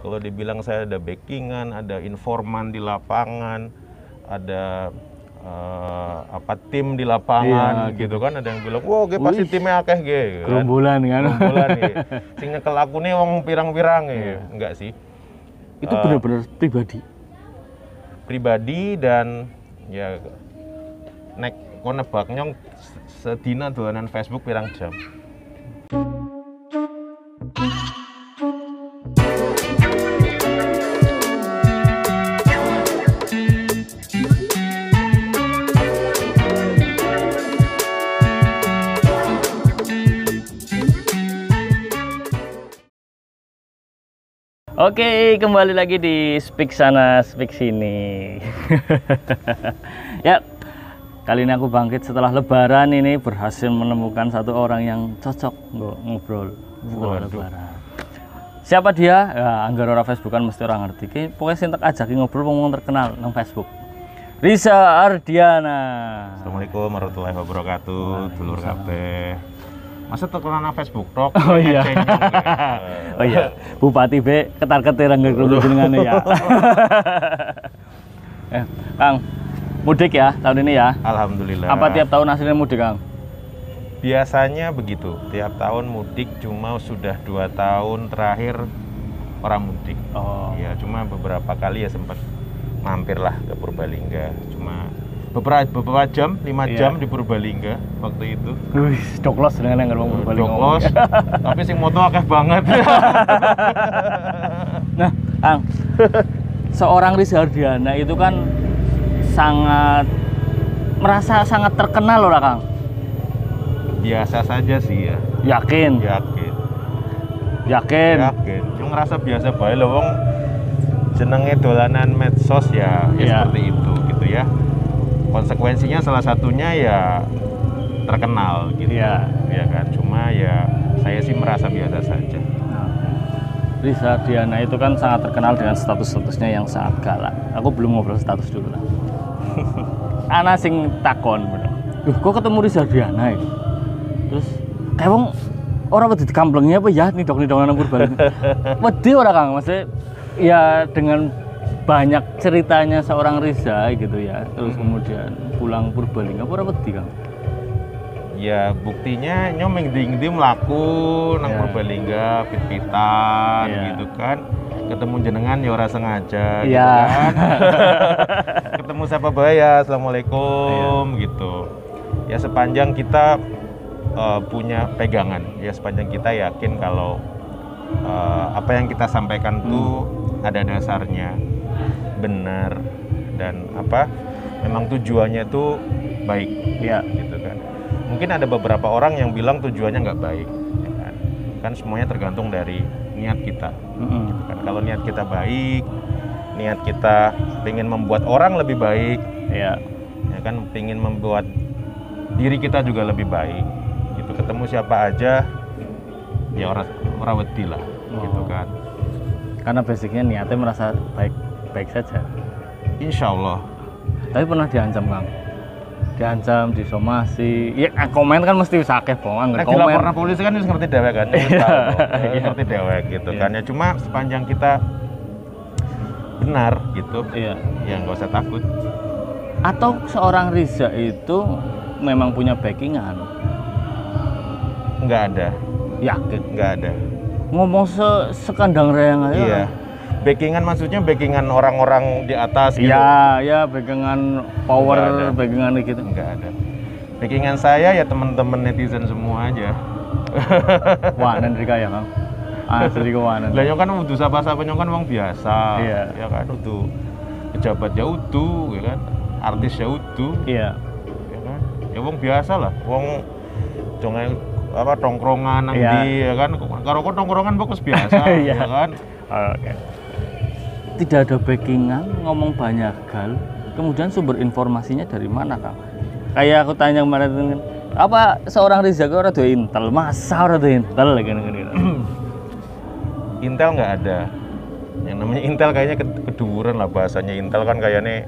Kalau dibilang saya ada backingan, ada informan di lapangan, ada tim di lapangan gitu kan, ada yang bilang, "Wah, ge pasti timnya akeh ge." Gerombolan kan. Gerombolan ge. Sing nyekel akune wong pirang-pirang ge. Enggak sih. Itu benar-benar Pribadi dan ya nek kono nebak nyong sedina dolanan Facebook pirang jam. Oke, kembali lagi di Speak Sana, Speak Sini. Ya, kali ini aku bangkit setelah Lebaran ini, berhasil menemukan satu orang yang cocok ngobrol setelah Lebaran. Siapa dia? Ya, anggar orang Facebook kan mesti orang ngerti. Pokoknya sing tak ajakin ngobrol ngomong terkenal nang Facebook. Riza Ardiana. Assalamualaikum warahmatullahi wabarakatuh, dulur kabeh. Masa terkenal nang Facebook tok? Oh iya. Oh iya. Bupati B ketar-ketir anggar jenengane ya. Kang, mudik ya tahun ini ya? Alhamdulillah. Apa tiap tahun hasilnya mudik, Kang? Biasanya begitu, tiap tahun mudik, cuma sudah 2 tahun terakhir orang mudik. Oh. Ya, cuma beberapa kali ya sempat mampir lah ke Purbalingga. Cuma beberapa jam, 5 jam di Purbalingga waktu itu. Wih, doklos dengan yang ngomong Purbalingga. Doklos, tapi sing moto akeh banget. Nah, Kang, seorang Riza Ardiana itu kan merasa sangat terkenal loh, Kang. Biasa saja sih ya. Yakin? Yakin. Cuma ngerasa biasa bae lho wong jenenge dolanan medsos ya, seperti itu gitu ya. Konsekuensinya salah satunya ya terkenal gitu. Ya kan. Cuma ya saya sih merasa biasa saja. Riza Ardiana itu kan sangat terkenal dengan status-statusnya yang sangat galak. Aku belum ngobrol status dulu lah. Ana sing takon bener. Kok ketemu Riza Ardiana ya? Terus kayak wong orang wedi dikamplengnya apa ya nidok-nidok nang Purbalingga. Wedi ora Kang? Maksudnya ya dengan banyak ceritanya seorang Riza gitu ya. Terus kemudian pulang Purbalingga apa ora wedi Kang? Ya buktinya nyomeng ding-ding mlaku nang Purbalingga pit-pitan gitu kan. Ketemu jenengan ya ora sengaja gitu kan. Ketemu siapa bae ya, assalamualaikum gitu. Ya sepanjang kita punya pegangan, ya sepanjang kita yakin kalau apa yang kita sampaikan tuh ada dasarnya, benar, dan memang tujuannya tuh baik, gitu kan. Mungkin ada beberapa orang yang bilang tujuannya nggak baik, ya kan semuanya tergantung dari niat kita. Gitu kan. Kalau niat kita baik, niat kita pengen membuat orang lebih baik, ya kan, pengen membuat diri kita juga lebih baik. Ketemu siapa aja ya orang wedi lah, gitu kan. Karena basicnya niatnya merasa baik saja. Insya Allah. Tapi pernah diancam Kang? Diancam, disomasi. Ya komen kan mesti bisa akeh bohong. Nah, dilaporkan polisi kan itu ngerti dewek kan. Ngerti dewek gitu kan. Ya cuma sepanjang kita benar gitu. Ya nggak usah takut. Atau seorang Riza itu memang punya backingan? Nggak ada. Yakin? Nggak ada. Ngomong sekandang rayang aja. Iya. Backingan maksudnya backingan orang-orang di atas gitu. Iya, backingan power, backingan gitu. Nggak ada. Backingan saya ya teman-teman netizen semua aja. Wah, nanti kaya Kang. Asli kawanan. Lah nyong kan udah sapa-sapa nyong kan wong biasa. Iya. Ya kan udah pejabat ya utuh, ya kan. Artis ya utuh. Iya. Ya kan. Ya wong biasa lah. Wong jangan tongkrongan nang ndi ya kan, karo kok tongkrongan fokus biasa ya kan. Oke. Tidak ada backingan, ngomong banyak hal, kemudian sumber informasinya dari mana Kang? Kayak aku tanya kemarin, apa seorang Riza kok ora duwe intel? Masa ora duwe intel gini. Intel nggak ada. Yang namanya intel kayaknya keduren lah bahasanya. Intel kan kayaknya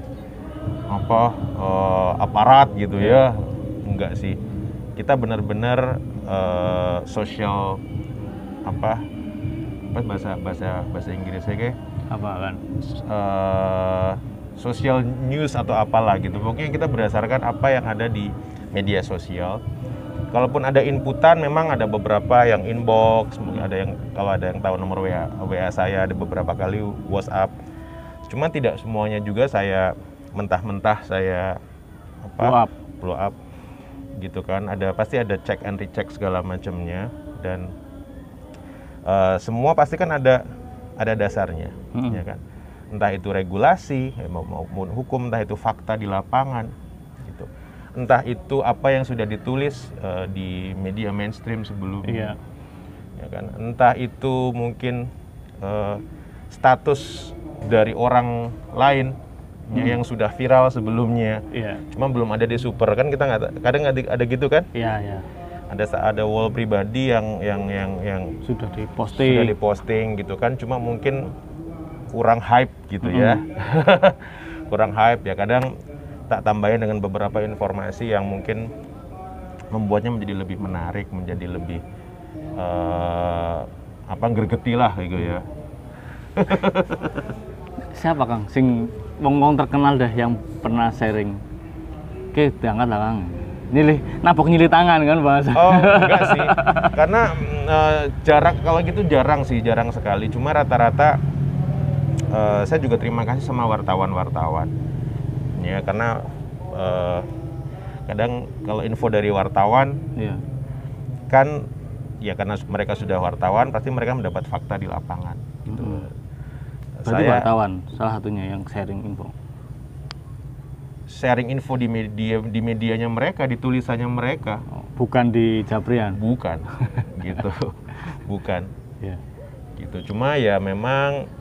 aparat gitu ya. Enggak sih. Kita benar-benar social apa bahasa Inggrisnya kayak Apa kan? social news atau apalah gitu. Pokoknya kita berdasarkan apa yang ada di media sosial. Kalaupun ada inputan, memang ada beberapa yang inbox, mungkin ada yang kalau ada yang tahu nomor WA saya, ada beberapa kali WhatsApp. Cuma tidak semuanya juga saya mentah-mentah saya blow up gitu kan. Pasti ada check and recheck segala macamnya, dan semua pasti kan ada dasarnya, ya kan. Entah itu regulasi maupun hukum, entah itu fakta di lapangan gitu. Entah itu apa yang sudah ditulis di media mainstream sebelumnya. Ya kan. Entah itu mungkin status dari orang lain yang sudah viral sebelumnya, cuma belum ada di super kan, kita nggak, kadang ada gitu kan? Ada wall pribadi yang Sudah diposting gitu kan, cuma mungkin kurang hype gitu ya. Kurang hype ya, kadang tak tambahin dengan beberapa informasi yang mungkin membuatnya menjadi lebih menarik, menjadi lebih gergeti lah gitu ya. Siapa Kang sing wong terkenal dah yang pernah sharing? Oke, diangkat lah Kang. Nabok nyili tangan kan bahasa. Oh, enggak sih. Karena kalau gitu jarang sekali. Cuma rata-rata saya juga terima kasih sama wartawan-wartawan. Ya, karena kadang kalau info dari wartawan kan ya karena mereka sudah wartawan, pasti mereka mendapat fakta di lapangan gitu. Berarti wartawan salah satunya yang sharing info di medianya mereka, di tulisannya mereka. Bukan di Japrian. Bukan. Gitu. Bukan. Gitu. Cuma ya memang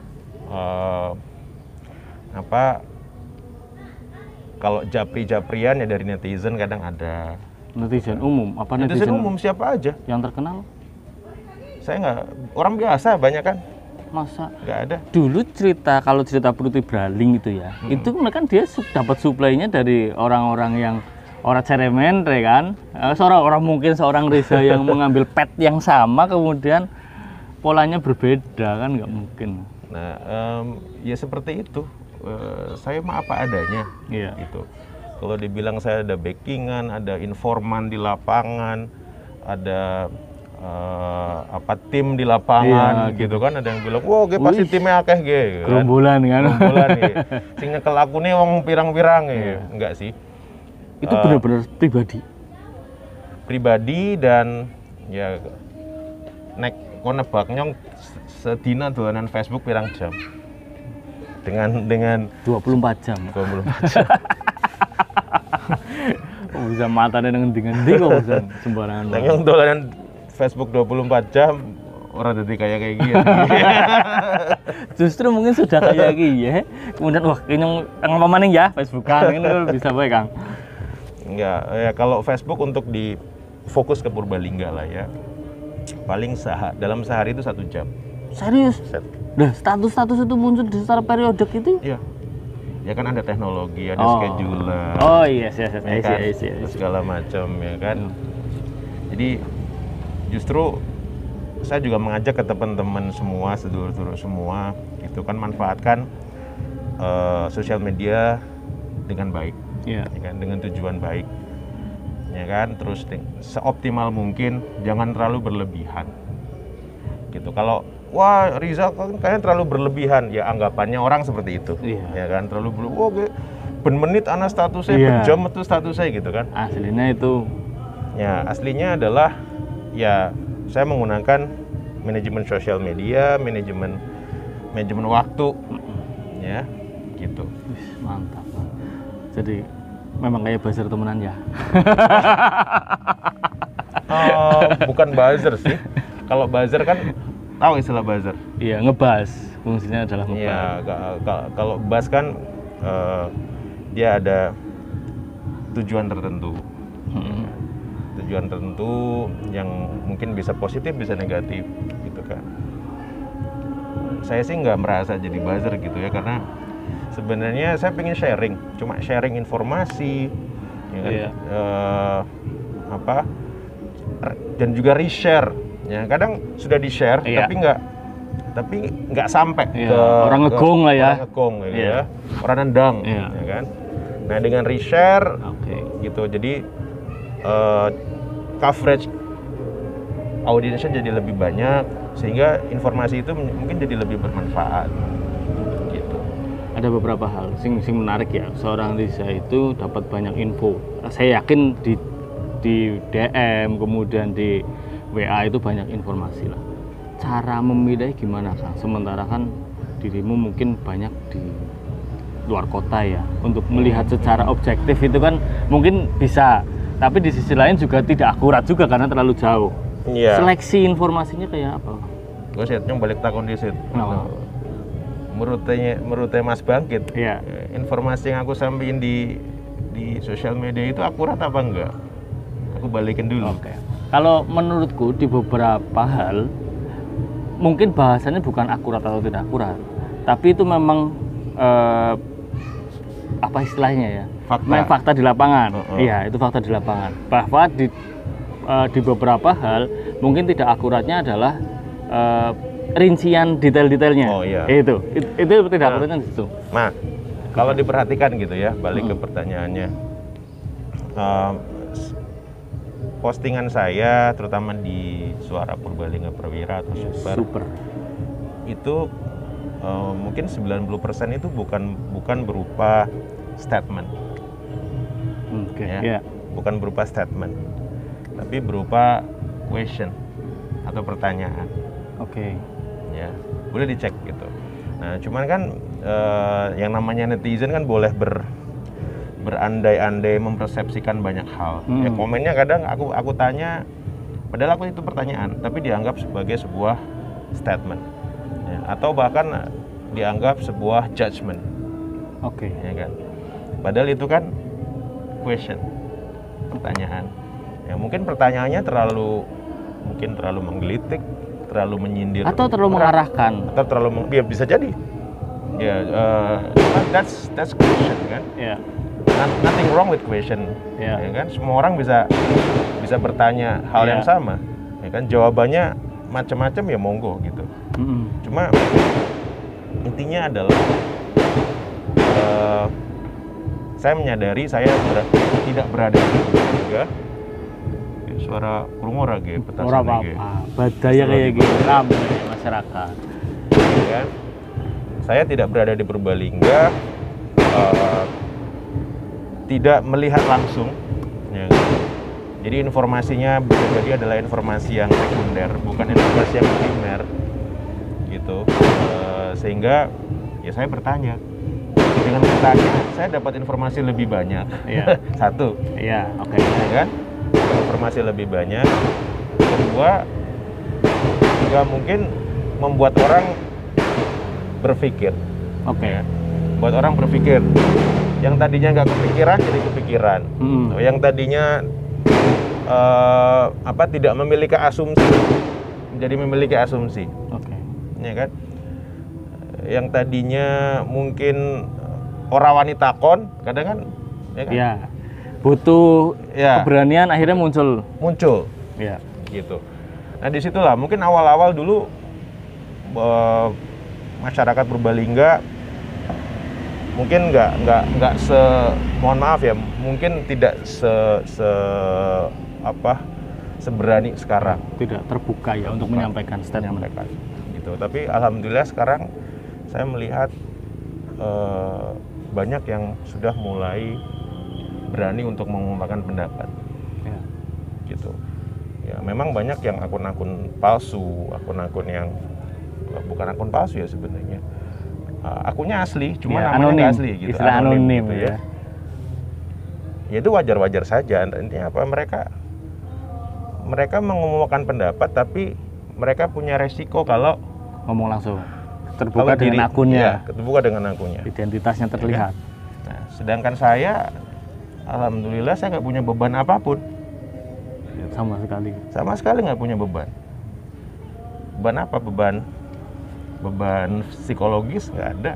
kalau Japrian ya dari netizen kadang ada. Netizen umum apa netizen umum siapa aja yang terkenal? Saya nggak, orang biasa banyak kan. Masa? Nggak ada. Dulu kalau cerita Putri Braling itu ya, itu kan dia dapat suplainya dari orang-orang yang orang Cerementre kan, seorang Reza yang mengambil pet yang sama kemudian polanya berbeda kan, nggak mungkin. Nah, ya seperti itu. Saya mah apa adanya, gitu. Kalau dibilang saya ada backingan, ada informan di lapangan, ada tim di lapangan gitu kan, ada yang bilang wah pasti timnya akeh gitu kan, gerombolan gitu. Sing nyekel aku nih wong pirang-pirang gitu. Enggak sih, itu benar-benar pribadi dan ya nek kono nebak nyong sedina dolanan Facebook pirang jam dengan 24 jam bisa matanya dengan kok bisa sembarangan yang dolanan Facebook 24 jam orang jadi kayak gitu. Justru mungkin sudah kayak gitu. Kemudian wah kayaknya ngapa maning ya Facebookan ini bisa baik Kang. Enggak, ya kalau Facebook untuk di fokus ke Purbalingga lah ya. Paling dalam sehari itu 1 jam. Serius? Nah, status itu muncul secara periodik itu? Iya. Ya kan ada teknologi, ada scheduler. Oh iya, segala macam ya kan. Jadi justru saya juga mengajak ke teman-teman semua, sedulur-sedulur semua, itu kan manfaatkan sosial media dengan baik, ya kan, dengan tujuan baik, ya kan. Terus seoptimal mungkin, jangan terlalu berlebihan, gitu. Kalau wah Riza kan kayaknya terlalu berlebihan, ya anggapannya orang seperti itu, ya kan, terlalu ben menit anak statusnya, ben jam itu statusnya gitu kan. Aslinya itu, ya aslinya adalah ya saya menggunakan manajemen sosial media, manajemen waktu, ya, gitu. Mantap. Jadi memang kayak buzzer temenan ya? Bukan buzzer sih. Kalau buzzer kan tahu istilah buzzer? Iya, ngebuzz. Fungsinya adalah ngebuzz. Iya, kalau buzz kan dia ada tujuan tertentu. Tujuan tertentu yang mungkin bisa positif bisa negatif gitu kan. Saya sih nggak merasa jadi buzzer gitu ya, karena sebenarnya saya pengen cuma sharing informasi ya kan? Dan juga reshare ya, kadang sudah di share tapi tapi nggak sampai Iya, ke orang ngegong lah ya. orang ngegong gitu Iya. ya, orang nendang, Iya. ya kan. Nah dengan reshare Oke. gitu, jadi coverage audiensnya jadi lebih banyak, sehingga informasi itu mungkin jadi lebih bermanfaat gitu. Ada beberapa hal sing menarik ya. Seorang Riza itu dapat banyak info. Saya yakin di DM kemudian di WA itu banyak informasi lah. Cara memilih gimana Kang? Sementara kan dirimu mungkin banyak di luar kota ya. Untuk melihat secara objektif itu kan mungkin bisa, tapi di sisi lain juga tidak akurat juga karena terlalu jauh. Iya. Seleksi informasinya kayak apa? Gue sih nyong balik takon di situ. Kenapa? Menurut Mas Bangkit, Iya. informasi yang aku sampaikan di sosial media itu akurat apa enggak? Aku balikin dulu. Oke. Kalau menurutku di beberapa hal mungkin bahasannya bukan akurat atau tidak akurat, tapi itu memang apa istilahnya ya? Memang fakta di lapangan. Iya, itu fakta di lapangan. Bahwa di beberapa hal mungkin tidak akuratnya adalah rincian detail-detailnya. Oh iya. Itu tidak akuratnya di situ. Nah, kalau diperhatikan gitu ya, balik ke pertanyaannya. Postingan saya terutama di Suara Purbalingga Perwira atau Super. Itu mungkin 90% itu bukan berupa statement. Oke. Ya. Iya. Bukan berupa statement, tapi berupa question atau pertanyaan. Oke. Ya, boleh dicek gitu. Nah, cuman kan yang namanya netizen kan boleh berandai-andai mempersepsikan banyak hal. Ya, komennya kadang aku tanya, padahal aku itu pertanyaan, tapi dianggap sebagai sebuah statement, ya, atau bahkan dianggap sebuah judgment. Oke. Ya kan? Padahal itu kan question, pertanyaan. Ya mungkin pertanyaannya terlalu menggelitik, terlalu menyindir, Atau terlalu mengarahkan. atau terlalu ya bisa jadi. Ya, that's question kan. Iya. Nothing wrong with question, Ya. ya kan? Semua orang bisa bertanya hal yang sama, ya kan? Jawabannya macam-macam ya monggo gitu. Cuma intinya adalah saya menyadari saya tidak berada di juga. Suara kurung-ora gitu, petasan Ora apa-apa. Badaya kayak gitu ramai masyarakat. Ya kan? Saya tidak berada di Purbalingga. Tidak melihat langsung, ya. Jadi informasinya bisa jadi adalah informasi yang sekunder, bukan informasi yang primer, gitu. Sehingga ya saya bertanya, dengan bertanya saya dapat informasi lebih banyak. Iya. Satu, Iya, oke. ya kan? Informasi lebih banyak. Kedua, juga mungkin membuat orang berpikir. Oke. Ya. Buat orang berpikir. Yang tadinya nggak kepikiran jadi kepikiran. Yang tadinya tidak memiliki asumsi menjadi memiliki asumsi. Oke. Ya kan? Yang tadinya mungkin orang wanita kon, kadang kan, ya kan? Iya. Butuh Ya. keberanian akhirnya muncul. Iya. Gitu. Nah disitulah mungkin awal-awal dulu masyarakat Purbalingga mungkin nggak mohon maaf ya, mungkin tidak seberani sekarang, Tidak terbuka ya untuk menyampaikan statement. gitu. Tapi alhamdulillah sekarang saya melihat banyak yang sudah mulai berani untuk mengungkapkan pendapat, Ya. gitu. Ya memang banyak yang akun-akun palsu, akun-akun yang bukan akun palsu ya sebenarnya. Akunnya asli, cuma Ya, namanya anonim. nggak asli gitu. Istilah anonim gitu ya. Ya itu wajar-wajar saja. Intinya apa? Mereka mengumumkan pendapat, tapi mereka punya resiko kalau Ngomong langsung. Terbuka kalau dengan akunnya. Ya, terbuka dengan akunnya. Identitasnya terlihat. Nah, sedangkan saya, alhamdulillah saya nggak punya beban apapun. Sama sekali. Sama sekali nggak punya beban. Beban apa? Beban psikologis nggak ada.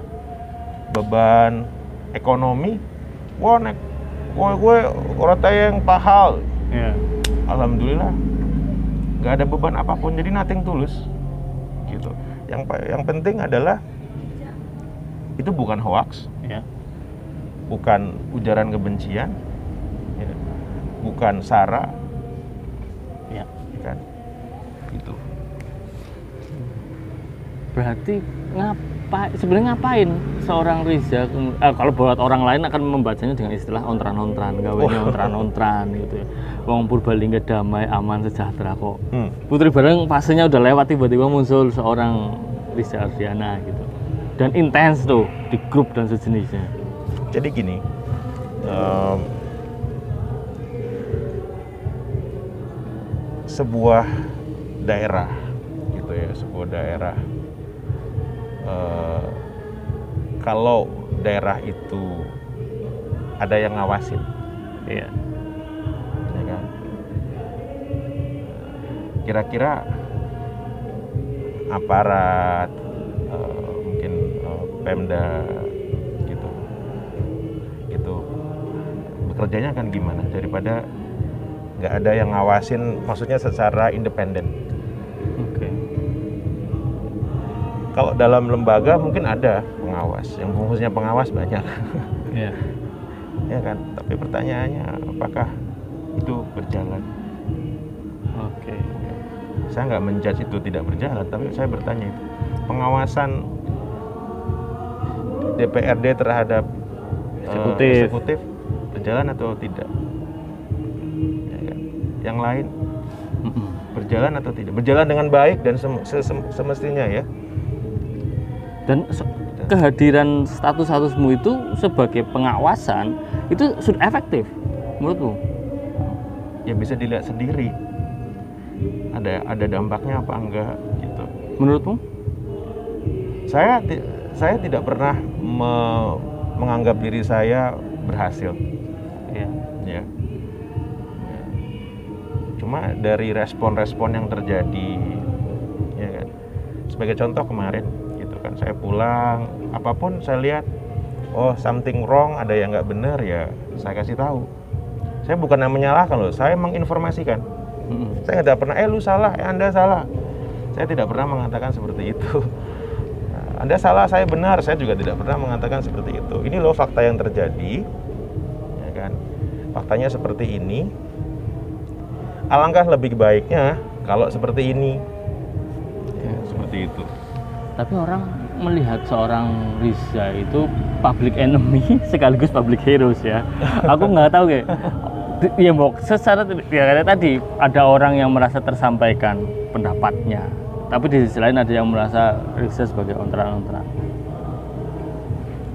Beban ekonomi, gue orang yang pahal. Ya. Alhamdulillah nggak ada beban apapun, jadi nothing tulus gitu. Yang penting adalah itu bukan hoax, Ya. bukan ujaran kebencian, ya, bukan sara, Ya. kan? Itu. Berarti sebenarnya ngapain seorang Riza kalau buat orang lain akan membacanya dengan istilah ontran-ontran, gawenya ontran-ontran gitu ya. Wong Purbalingga damai, aman, sejahtera kok. Putri Bareng fasenya udah lewat, tiba-tiba muncul seorang Riza Ardiana gitu. Dan intens tuh di grup dan sejenisnya. Jadi gini, sebuah daerah gitu ya, sebuah daerah kalau daerah itu ada yang ngawasin, Iya. ya kan? Kira-kira aparat, mungkin Pemda gitu bekerjanya kan gimana daripada nggak ada yang ngawasin, maksudnya secara independen. Oke. Kalau dalam lembaga mungkin ada pengawas, yang fungsinya pengawas banyak. Iya. Ya kan, tapi pertanyaannya apakah itu berjalan? Oke. Saya nggak menjudge itu tidak berjalan, tapi saya bertanya itu pengawasan DPRD terhadap eksekutif berjalan atau tidak? Ya kan? Yang lain berjalan atau tidak? Berjalan dengan baik dan semestinya ya. Dan kehadiran statusmu itu sebagai pengawasan itu sudah efektif menurutmu? Ya bisa dilihat sendiri. Ada dampaknya apa enggak gitu. Menurutmu? Saya tidak pernah menganggap diri saya berhasil. Iya. Ya. Cuma dari respon-respon yang terjadi, ya kan. Sebagai contoh kemarin, gitu kan, saya pulang, apapun saya lihat, oh something wrong, ada yang nggak benar ya, saya kasih tahu. Saya bukan menyalahkan loh, saya menginformasikan. Saya tidak pernah, lu salah, Anda salah. Saya tidak pernah mengatakan seperti itu. Anda salah, saya benar. Saya juga tidak pernah mengatakan seperti itu. Ini loh fakta yang terjadi, ya kan? Faktanya seperti ini. Alangkah lebih baiknya kalau seperti ini, ya, seperti itu. Tapi orang melihat seorang Riza itu public enemy sekaligus public heroes ya. Aku nggak tahu kayak. Ya mau secara ya kayak tadi ada orang yang merasa tersampaikan pendapatnya, tapi di sisi lain ada yang merasa Riza sebagai ontran-ontran.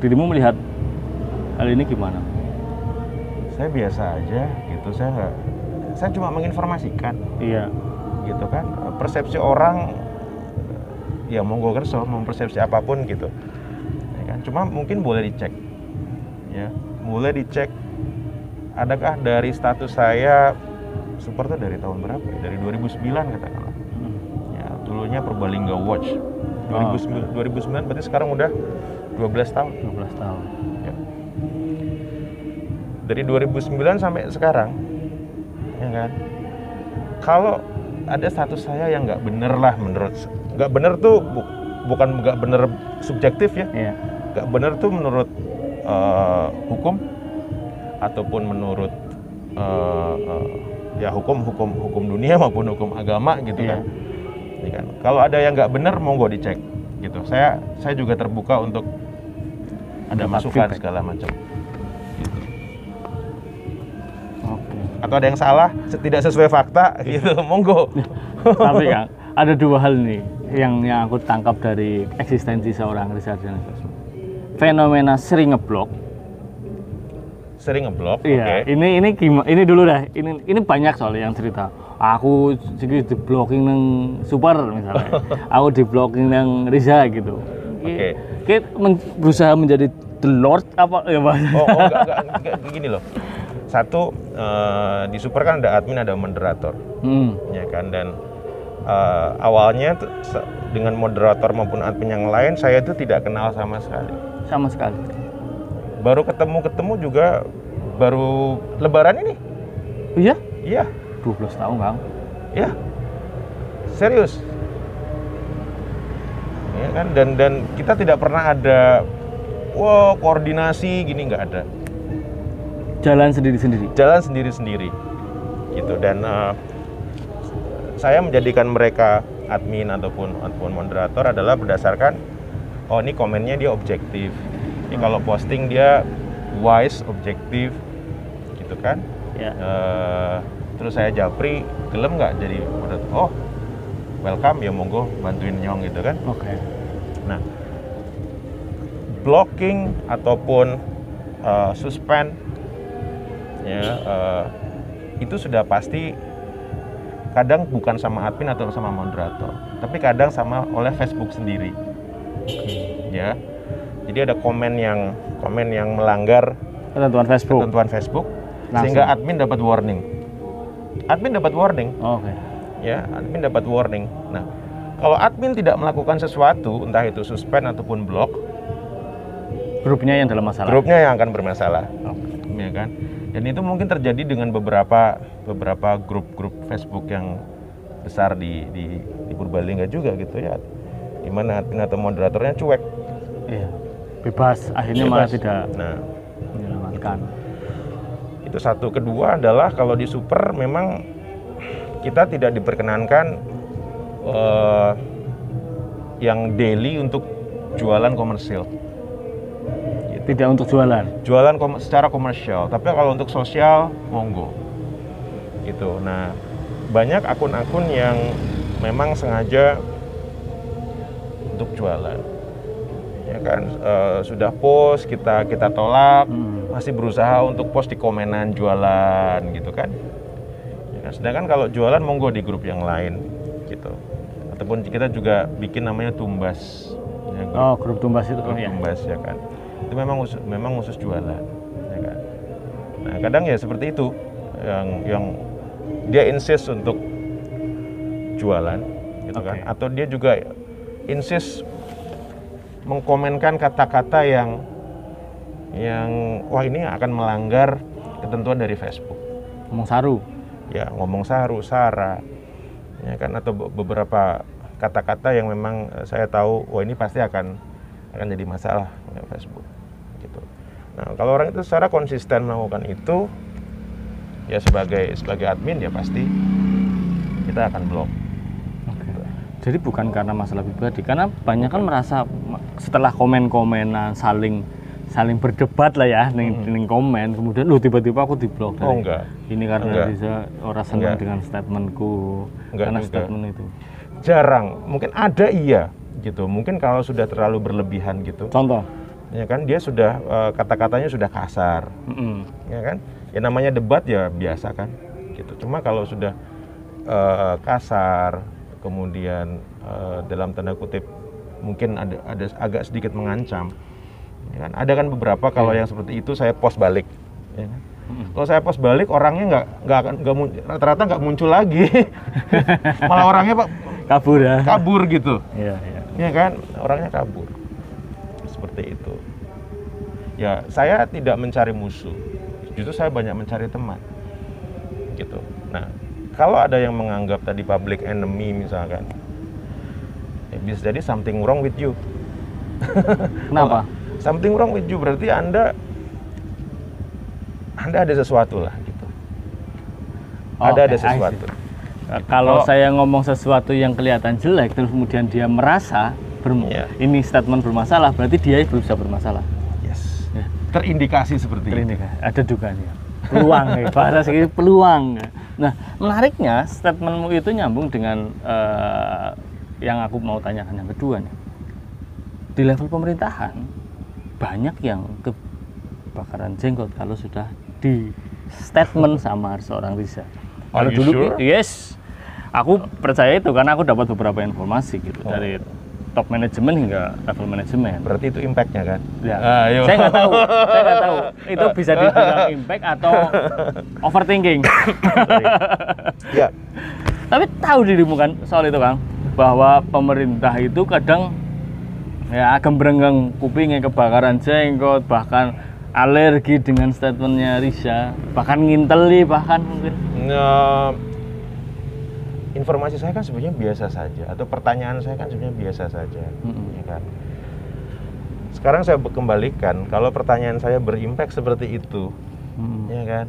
Dirimu melihat hal ini gimana? Saya biasa aja gitu, saya cuma menginformasikan. Iya. Gitu kan, persepsi orang ya monggo kerso, mau persepsi apapun gitu. Ya kan? Cuma mungkin boleh dicek. Ya, boleh dicek. Adakah dari status saya super tuh dari tahun berapa ya? Dari 2009 katakanlah. Ya, dulunya Purbalingga Watch. 2009 berarti sekarang udah 12 tahun. 12 tahun. Ya. Dari 2009 sampai sekarang, ya kan? Kalau ada status saya yang nggak bener lah menurut, nggak bener tuh bukan nggak bener subjektif ya, Iya. nggak bener tuh menurut hukum ataupun menurut ya hukum dunia maupun hukum agama gitu Iya. kan. Ya kan? Kalau ada yang nggak bener monggo dicek gitu. Saya juga terbuka untuk ada masukan feedback. segala macam. Gitu. Oke. Atau ada yang salah, tidak sesuai fakta gitu, monggo. Tapi Kang, ada dua hal nih yang aku tangkap dari eksistensi seorang Riza Ardiana Sosro. Fenomena sering ngeblok. Sering ngeblok. Iya, Oke. ini gimana? Ini dulu dah. Ini banyak soalnya yang cerita. Aku di blocking nang Super misalnya. Aku di blocking nang Riza gitu. Oke. Kita berusaha menjadi the Lord apa ya Mas? Oh, enggak gini loh. Satu, di Super kan ada admin, ada moderator, ya kan, dan awalnya dengan moderator maupun admin yang lain saya itu tidak kenal sama sekali. Sama sekali. Baru ketemu juga baru Lebaran ini. Iya? Iya, 12 tahun Kang. iya. Serius. ya kan, dan kita tidak pernah ada koordinasi gini, nggak ada. Jalan sendiri-sendiri. Jalan sendiri-sendiri gitu. Dan saya menjadikan mereka admin ataupun moderator adalah berdasarkan ini komennya dia objektif. Ini kalau posting dia wise, objektif gitu kan. Ya. Terus saya japri, gelem nggak jadi moderator? Welcome ya, monggo bantuin Nyong gitu kan. Oke. Nah, blocking ataupun suspend ya, itu sudah pasti kadang bukan sama admin atau sama moderator, tapi kadang oleh Facebook sendiri. Ya, jadi ada komen yang melanggar Ketentuan Facebook. sehingga admin dapat warning. Oke. Ya, admin dapat warning. Nah, kalau admin tidak melakukan sesuatu, entah itu suspend ataupun block, Grupnya yang dalam masalah. grupnya yang akan bermasalah. Oke. Ya kan? Dan itu mungkin terjadi dengan beberapa grup-grup Facebook yang besar di Purbalingga juga gitu ya. Di mana admin atau moderatornya cuek. Iya. Bebas. Akhirnya malah tidak Nah, menyelamatkan. itu satu. Kedua adalah kalau di super memang kita tidak diperkenankan yang daily untuk jualan komersil. Tidak untuk jualan. Secara komersial, tapi kalau untuk sosial monggo gitu. Nah, banyak akun-akun yang memang sengaja untuk jualan ya kan, sudah post kita tolak, masih berusaha untuk post di komenan jualan gitu kan ya kan. Sedangkan kalau jualan monggo di grup yang lain gitu, ataupun kita juga bikin namanya Tumbas ya, Grup Tumbas itu. grup Tumbas ya kan. Itu memang khusus jualan ya kan. Nah, kadang ya seperti itu yang dia insist untuk jualan gitu kan, atau dia juga insist mengkomenkan kata-kata yang wah ini akan melanggar ketentuan dari Facebook. Ngomong saru. Ya, ngomong saru, sara ya kan, atau beberapa kata-kata yang memang saya tahu wah ini pasti akan jadi masalah oleh Facebook gitu. Nah, kalau orang itu secara konsisten melakukan itu ya sebagai admin ya pasti kita akan blok. Jadi bukan karena masalah pribadi, karena banyak kan merasa setelah komen-komenan saling berdebat lah ya ning komen, kemudian tiba-tiba aku diblok. Enggak. Ini karena bisa orang senang dengan statementku. Karena juga. Statement itu. Jarang, mungkin ada iya gitu. Mungkin kalau sudah terlalu berlebihan gitu. Contoh. Ya kan, dia sudah kata-katanya sudah kasar. Ya kan? Ya namanya debat ya biasa kan gitu. Cuma kalau sudah kasar, kemudian dalam tanda kutip mungkin ada agak sedikit mengancam ya kan. Ada kan beberapa kalau yang seperti itu saya post balik ya kan. Kalau saya post balik orangnya rata-rata nggak muncul lagi. Malah orangnya Pak kabur gitu. Iya. Ya kan, orangnya kabur seperti itu. Ya, saya tidak mencari musuh, justru saya banyak mencari teman gitu. Nah, kalau ada yang menganggap tadi public enemy misalkan, ya bisa jadi something wrong with you. Kenapa? Something wrong with you berarti Anda ada sesuatu lah gitu. Ada sesuatu. Kalau saya ngomong sesuatu yang kelihatan jelek terus kemudian dia merasa ini statement bermasalah, berarti dia belum bisa bermasalah. Yes. Ya. Terindikasi seperti itu. Ada dugaannya. Peluang, bahasa segini peluang. Nah, menariknya statementmu itu nyambung dengan yang aku mau tanyakan yang kedua nih. Di level pemerintahan banyak yang kebakaran jenggot kalau sudah di statement sama seorang Riza. Kalau dulu sure? Yes. Aku percaya itu karena aku dapat beberapa informasi gitu dari top manajemen hingga level manajemen. Berarti itu impact-nya kan? Ya. Saya nggak tahu. Itu bisa dibilang impact atau overthinking. Ya. Tapi tahu dirimu kan soal itu Kang, bahwa pemerintah itu kadang ya gembrenggang kupingnya kebakaran jenggot, bahkan alergi dengan statementnya Riza, bahkan nginteli bahkan mungkin. Informasi saya kan sebenarnya biasa saja, atau pertanyaan saya kan sebenarnya biasa saja. Ya kan. Sekarang saya kembalikan, kalau pertanyaan saya berimpact seperti itu, ya kan?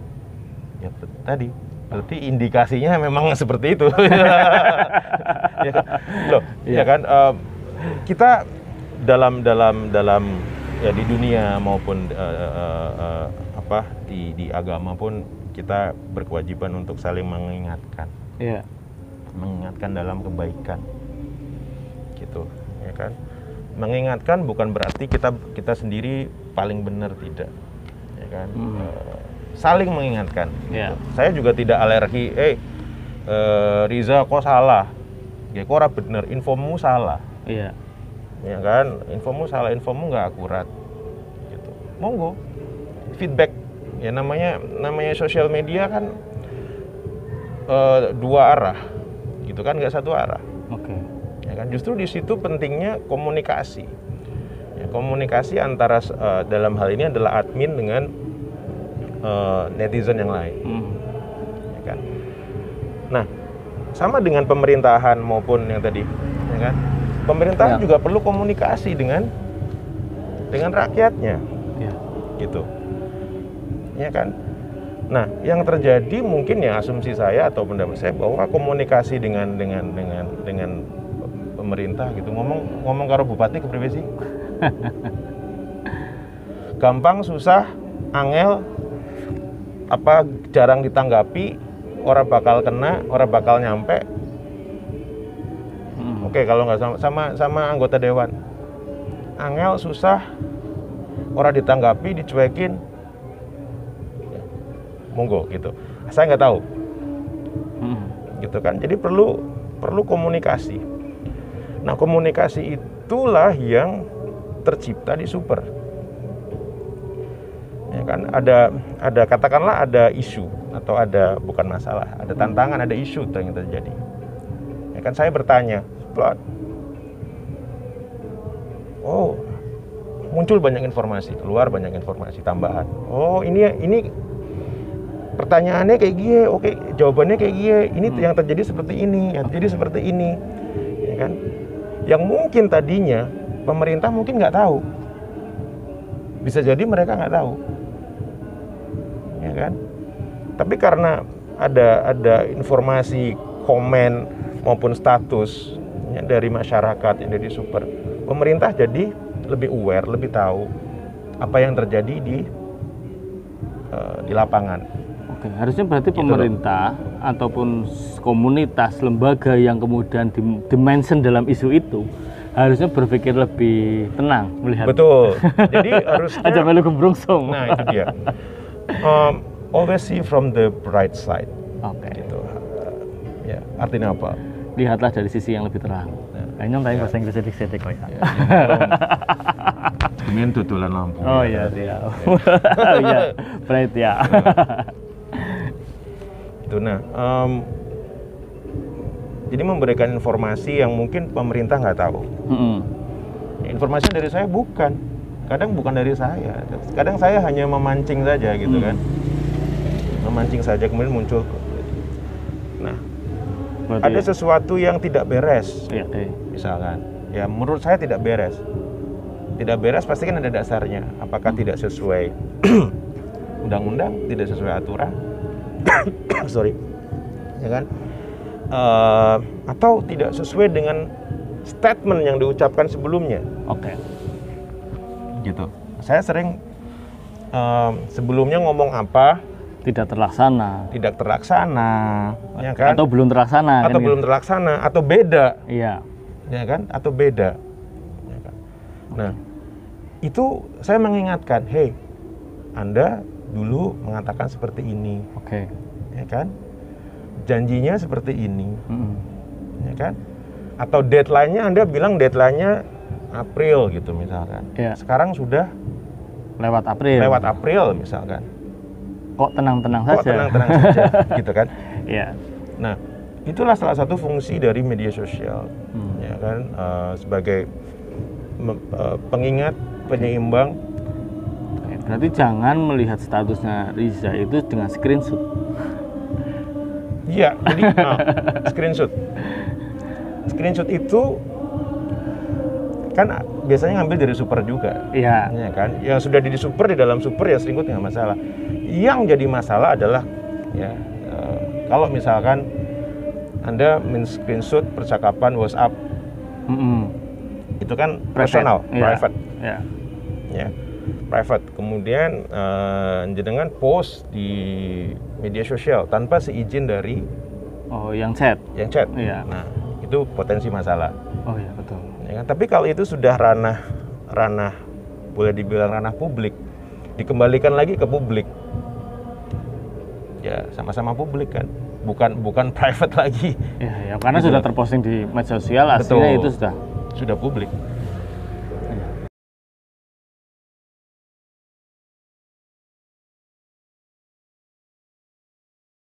Ya tadi, berarti indikasinya memang seperti itu. Ya kan? Loh, ya kan? Kita dalam ya di dunia maupun di agama pun kita berkewajiban untuk saling mengingatkan. Iya. Mengingatkan dalam kebaikan. Gitu, ya kan? Mengingatkan bukan berarti kita sendiri paling benar, tidak. Ya kan? Saling mengingatkan. Yeah. Saya juga tidak alergi, Riza kok salah, ya kok ora bener, infomu salah. Iya. Ya kan, infomu salah, infomu nggak akurat. Gitu. Monggo, feedback. Ya namanya sosial media kan dua arah, gitu kan, nggak satu arah. Oke. Ya kan, justru di situ pentingnya komunikasi. Ya, komunikasi antara dalam hal ini adalah admin dengan netizen yang lain, ya kan. Nah, sama dengan pemerintahan maupun yang tadi, ya kan. Pemerintahan juga perlu komunikasi dengan rakyatnya, gitu, ya kan. Nah, yang terjadi mungkin ya asumsi saya atau pendapat saya bahwa komunikasi dengan pemerintah gitu, ngomong karo bupati kepriwe sih? Gampang, susah, angel, jarang ditanggapi, orang bakal kena, orang bakal nyampe. Oke, kalau nggak sama anggota dewan, angel, susah, orang ditanggapi, dicuekin, monggo gitu. Saya nggak tahu, gitu kan. Jadi perlu komunikasi. Nah, komunikasi itulah yang tercipta di Super. Ya kan, ada katakanlah ada isu atau ada, bukan masalah, ada tantangan, ada isu yang terjadi. Ya kan, saya bertanya, oh, muncul banyak informasi, keluar banyak informasi tambahan. Oh, ini pertanyaannya kayak gini, oke, jawabannya kayak gini. Ini yang terjadi seperti ini, yang terjadi seperti ini, ya kan? Yang mungkin tadinya pemerintah mungkin nggak tahu, bisa jadi mereka nggak tahu, ya kan? Tapi karena ada informasi, komen maupun status ya, dari masyarakat yang dari Super, pemerintah jadi lebih aware, lebih tahu apa yang terjadi di lapangan. Oke, harusnya berarti gitu pemerintah ataupun komunitas, lembaga yang kemudian dimention dalam isu itu harusnya berpikir lebih tenang melihat. Betul. Jadi harusnya aja melu gembrungsung. Nah, itu dia. Always see from the bright side. Oke. Gitu. Ya, artinya apa? Lihatlah dari sisi yang lebih terang. Kayaknya tadi bahasa Inggris sedikit kok ya. Kemudian tutulan lampu. Oh iya, iya. Iya, bright ya. Itu jadi memberikan informasi yang mungkin pemerintah nggak tahu. Informasi dari saya kadang bukan dari saya. Kadang saya hanya memancing saja gitu kan, memancing saja kemudian muncul. Nah, berarti ada sesuatu yang tidak beres, misalkan. Ya menurut saya tidak beres. Tidak beres pasti kan ada dasarnya. Apakah tidak sesuai undang-undang, tidak sesuai aturan? Sorry, ya kan? Atau tidak sesuai dengan statement yang diucapkan sebelumnya. Oke. Gitu. Saya sering sebelumnya ngomong apa tidak terlaksana, ya kan? Atau belum terlaksana, atau kan belum gitu? terlaksana, atau beda, iya, ya kan? Atau beda. Ya kan? Nah, itu saya mengingatkan, hey, Anda dulu mengatakan seperti ini, oke, ya kan? Janjinya seperti ini, ya kan? Atau deadline-nya Anda bilang deadline-nya April gitu misalkan. Ya. Sekarang sudah lewat April misalkan. Kok tenang-tenang saja? Kok tenang-tenang saja, gitu kan? Iya. Nah, itulah salah satu fungsi dari media sosial, ya kan? Sebagai pengingat, penyeimbang. Berarti jangan melihat statusnya Riza itu dengan screenshot. Iya, jadi screenshot. Screenshot itu kan biasanya ngambil dari super juga. Iya. Ya kan, yang sudah di super, di dalam super ya selingkuh nggak masalah. Yang jadi masalah adalah ya kalau misalkan Anda men-screenshot percakapan WhatsApp, itu kan personal, private, ya, private. Kemudian jenengan post di media sosial tanpa seizin dari yang chat. Iya. Nah, itu potensi masalah. Oh iya, betul. Ya kan? Tapi kalau itu sudah ranah boleh dibilang ranah publik, dikembalikan lagi ke publik, ya sama-sama publik kan, bukan private lagi. Ya, karena gitu. sudah terposting di media sosial, aslinya itu sudah publik.